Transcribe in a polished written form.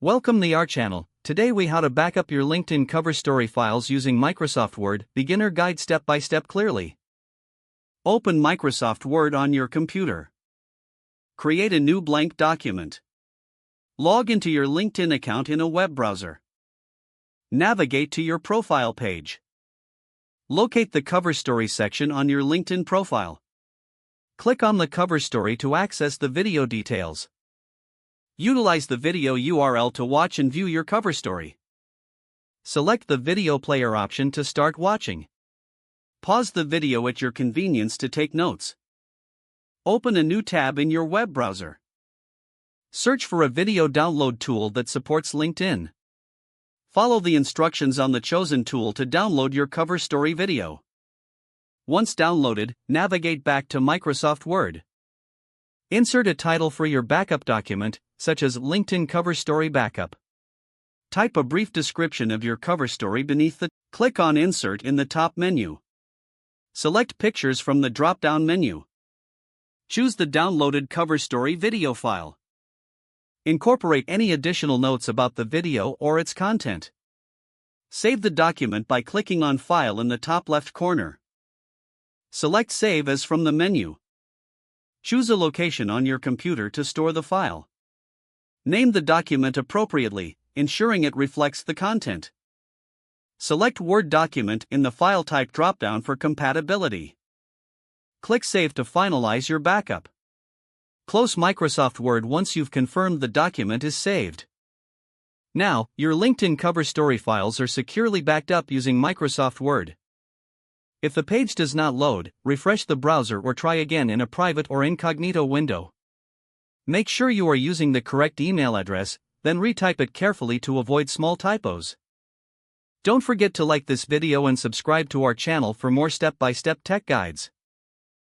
Welcome to our channel. Today we how to back up your LinkedIn cover story files using Microsoft Word, beginner guide step by step clearly. Open Microsoft Word on your computer. Create a new blank document. Log into your LinkedIn account in a web browser. Navigate to your profile page. Locate the cover story section on your LinkedIn profile. Click on the cover story to access the video details. Utilize the video URL to watch and view your cover story. Select the video player option to start watching. Pause the video at your convenience to take notes. Open a new tab in your web browser. Search for a video download tool that supports LinkedIn. Follow the instructions on the chosen tool to download your cover story video. Once downloaded, navigate back to Microsoft Word. Insert a title for your backup document, such as LinkedIn Cover Story Backup. Type a brief description of your cover story beneath the. Click on Insert in the top menu. Select Pictures from the drop-down menu. Choose the downloaded cover story video file. Incorporate any additional notes about the video or its content. Save the document by clicking on File in the top left corner. Select Save As from the menu. Choose a location on your computer to store the file. Name the document appropriately, ensuring it reflects the content. Select Word document in the File Type dropdown for compatibility. Click Save to finalize your backup. Close Microsoft Word once you've confirmed the document is saved. Now, your LinkedIn cover story files are securely backed up using Microsoft Word. If the page does not load, refresh the browser or try again in a private or incognito window. Make sure you are using the correct email address, then retype it carefully to avoid small typos. Don't forget to like this video and subscribe to our channel for more step-by-step tech guides.